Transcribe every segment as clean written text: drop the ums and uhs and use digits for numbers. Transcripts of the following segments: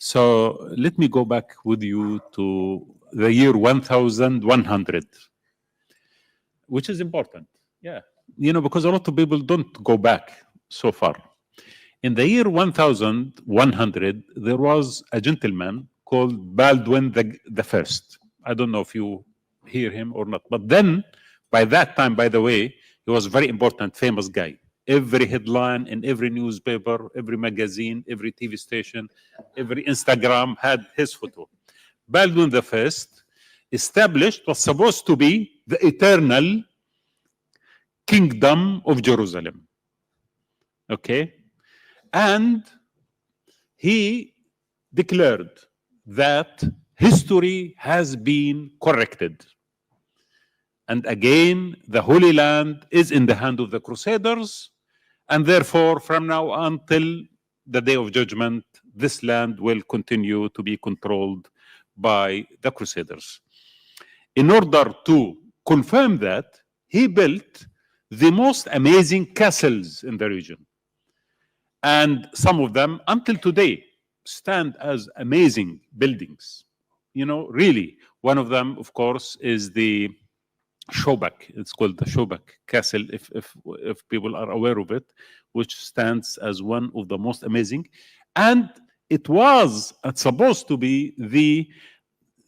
So let me go back with you to the year 1100, which is important. Yeah. Because a lot of people don't go back so far. In the year 1100, there was a gentleman called Baldwin the First. I don't know if you hear him or not. But then, by that time, by the way, he was a very important, famous guy. Every headline in every newspaper, every magazine, every TV station, every Instagram had his photo. Baldwin the First established was supposed to be the eternal kingdom of Jerusalem. Okay? And he declared that history has been corrected. And again, the Holy Land is in the hand of the Crusaders. And therefore, from now until the Day of Judgment, this land will continue to be controlled by the Crusaders. In order to confirm that, he built the most amazing castles in the region. And some of them, until today, stand as amazing buildings. Really. One of them, of course, is the Shobak. It's called the Shobak Castle, if people are aware of it, which stands as one of the most amazing. And it was supposed to be the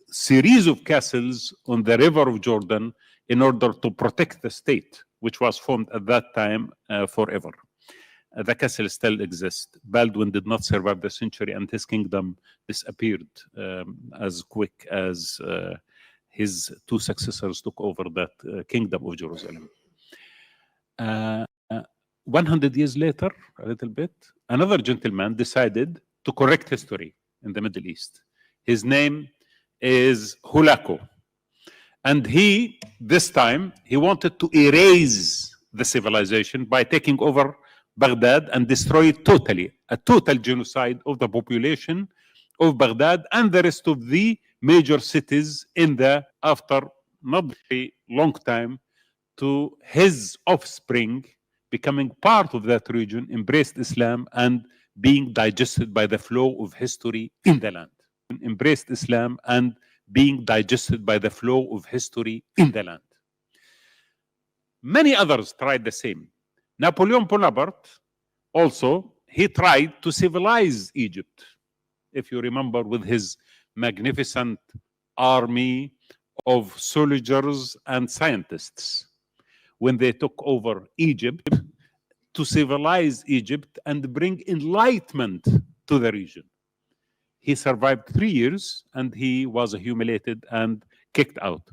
series of castles on the river of Jordan in order to protect the state, which was formed at that time forever. The castle still exists. Baldwin did not survive the century, and his kingdom disappeared as quick as his two successors took over that kingdom of Jerusalem. 100 years later, a little bit, another gentleman decided to correct history in the Middle East. His name is Hulaku. And this time, he wanted to erase the civilization by taking over Baghdad and destroy it totally, a total genocide of the population of Baghdad and the rest of the major cities after not very long time, to his offspring becoming part of that region, embraced Islam and being digested by the flow of history in the land. Embraced Islam and being digested by the flow of history in the land. Many others tried the same. Napoleon Bonaparte also, he tried to civilize Egypt, if you remember, with his magnificent army of soldiers and scientists when they took over Egypt, to civilize Egypt and bring enlightenment to the region. He survived 3 years and he was humiliated and kicked out.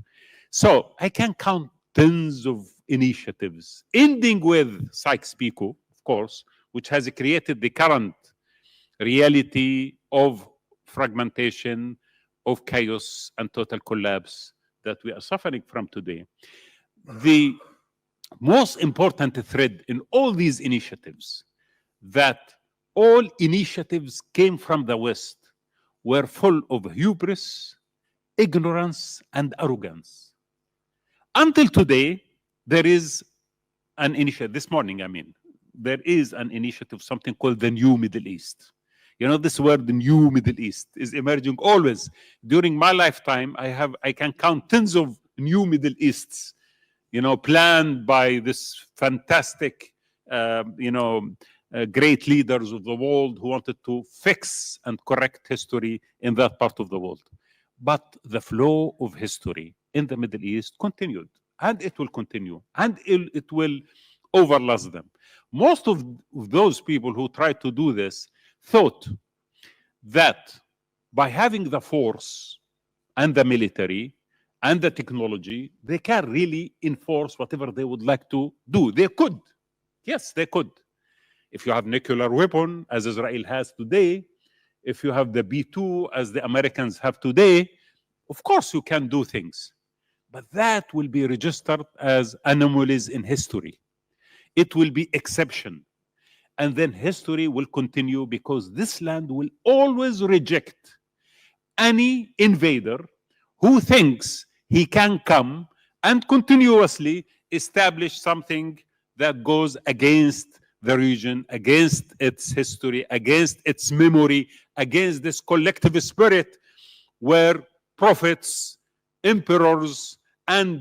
So I can count tens of initiatives, ending with Sykes-Picot, of course, which has created the current reality of fragmentation, of chaos and total collapse that we are suffering from today. The most important thread in all these initiatives, that all initiatives came from the West, were full of hubris, ignorance, and arrogance. Until today, there is an initiative, this morning, there is an initiative, something called the New Middle East. This word, the New Middle East, is emerging always. During my lifetime, I can count tens of New Middle Easts, planned by this fantastic, great leaders of the world who wanted to fix and correct history in that part of the world. But the flow of history in the Middle East continued, and it will continue, and it will overlast them. Most of those people who tried to do this thought that by having the force and the military and the technology, they can really enforce whatever they would like to do. They could. Yes, they could. If you have nuclear weapon, as Israel has today, if you have the B-2, as the Americans have today, of course you can do things. But that will be registered as anomalies in history. It will be exception. And then history will continue, because this land will always reject any invader who thinks he can come and continuously establish something that goes against the region, against its history, against its memory, against this collective spirit where prophets, emperors, and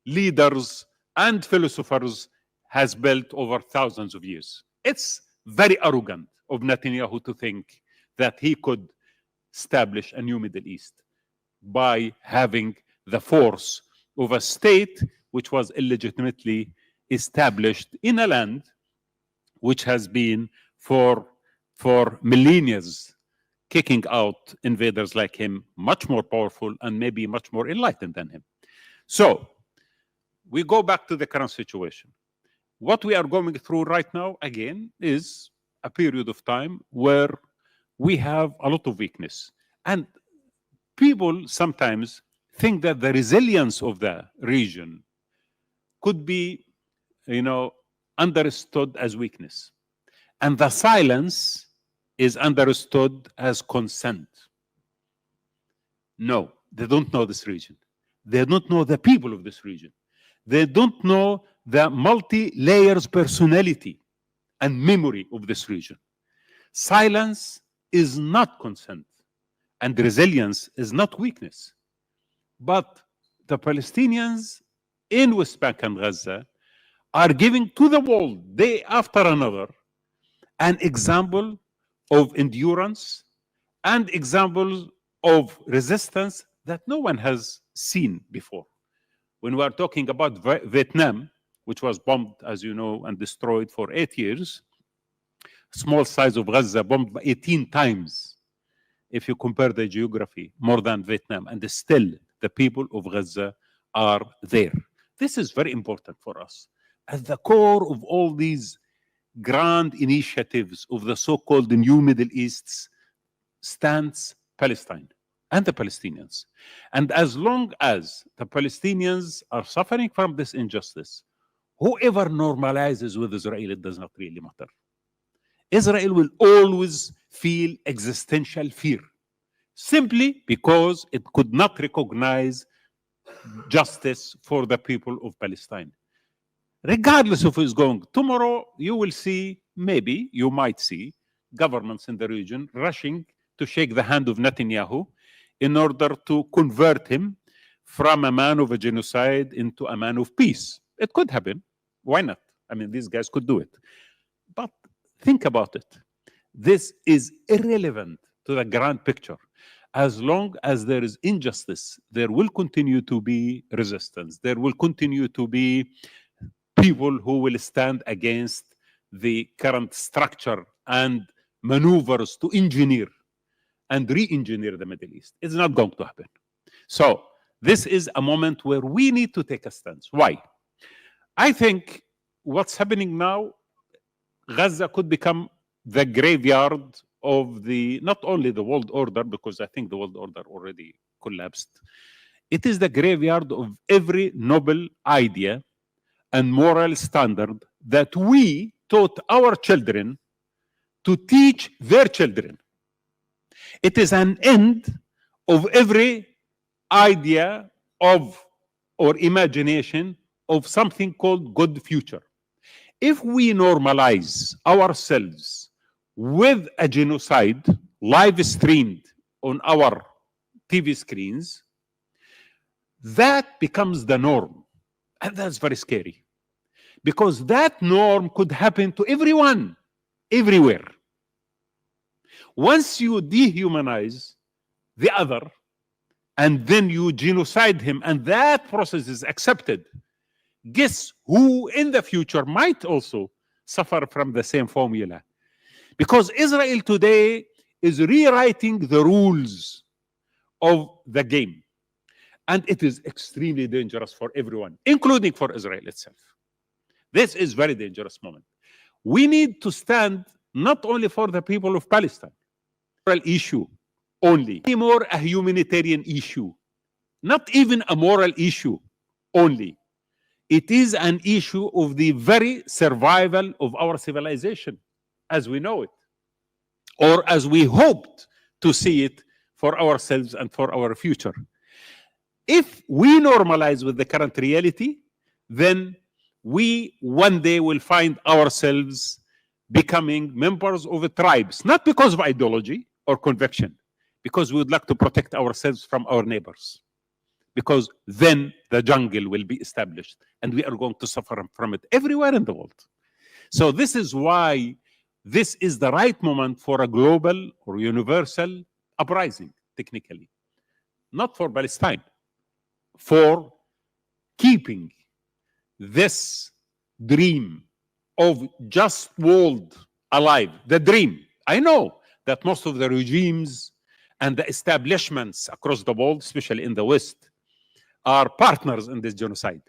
leaders and philosophers has built over thousands of years. It's very arrogant of Netanyahu to think that he could establish a new Middle East by having the force of a state which was illegitimately established in a land which has been for millennia kicking out invaders like him, much more powerful and maybe much more enlightened than him. So we go back to the current situation. What we are going through right now, again, is a period of time where we have a lot of weakness. And people sometimes think that the resilience of the region could be, understood as weakness. And the silence is understood as consent. No, they don't know this region. They don't know the people of this region. They don't know the multi-layers personality and memory of this region. Silence is not consent, and resilience is not weakness. But the Palestinians in West Bank and Gaza are giving to the world, day after another, an example of endurance and examples of resistance that no one has seen before. When we are talking about Vietnam, which was bombed, as you know, and destroyed for 8 years, small size of Gaza bombed 18 times. If you compare the geography, more than Vietnam, and still the people of Gaza are there. This is very important for us. At the core of all these grand initiatives of the so-called New Middle East stands Palestine and the Palestinians. And as long as the Palestinians are suffering from this injustice, whoever normalizes with Israel, it does not really matter. Israel will always feel existential fear, simply because it could not recognize justice for the people of Palestine. Regardless of who's going, tomorrow you will see, maybe you might see, governments in the region rushing to shake the hand of Netanyahu in order to convert him from a man of a genocide into a man of peace. It could happen. Why not? I mean, these guys could do it. But think about it. This is irrelevant to the grand picture. As long as there is injustice, there will continue to be resistance. There will continue to be people who will stand against the current structure and maneuvers to engineer and re-engineer the Middle East. It's not going to happen. So this is a moment where we need to take a stance. Why? I think what's happening now, Gaza could become the graveyard of not only the world order, because I think the world order already collapsed. It is the graveyard of every noble idea and moral standard that we taught our children to teach their children. It is an end of every idea of or imagination of something called good future. If we normalize ourselves with a genocide live streamed on our TV screens, that becomes the norm. And that's very scary, because that norm could happen to everyone, everywhere. Once you dehumanize the other, and then you genocide him, and that process is accepted, guess who in the future might also suffer from the same formula? Because Israel today is rewriting the rules of the game. And it is extremely dangerous for everyone, including for Israel itself. This is a very dangerous moment. We need to stand not only for the people of Palestine, moral issue only, anymore a humanitarian issue, not even a moral issue only. It is an issue of the very survival of our civilization as we know it, or as we hoped to see it for ourselves and for our future. If we normalize with the current reality, then we one day will find ourselves becoming members of tribes, not because of ideology or conviction, because we would like to protect ourselves from our neighbors, because then the jungle will be established and we are going to suffer from it everywhere in the world. So this is why this is the right moment for a global or universal uprising, technically. Not for Palestine, for keeping this dream of just world alive, the dream. I know that most of the regimes and the establishments across the world, especially in the West, are partners in this genocide.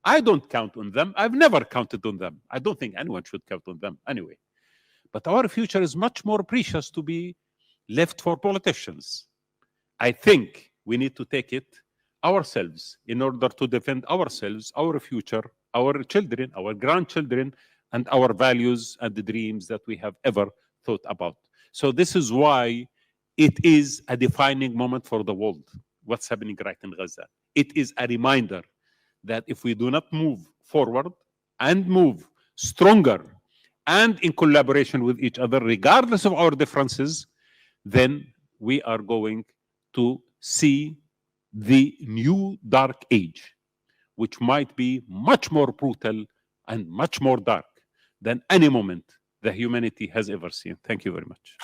I don't count on them. I've never counted on them. I don't think anyone should count on them anyway. But our future is much more precious to be left for politicians. I think we need to take it ourselves in order to defend ourselves, our future, our children, our grandchildren, and our values and the dreams that we have ever thought about. So this is why it is a defining moment for the world, what's happening right in Gaza. It is a reminder that if we do not move forward and move stronger and in collaboration with each other, regardless of our differences, then we are going to see the new dark age, which might be much more brutal and much more dark than any moment the humanity has ever seen. Thank you very much.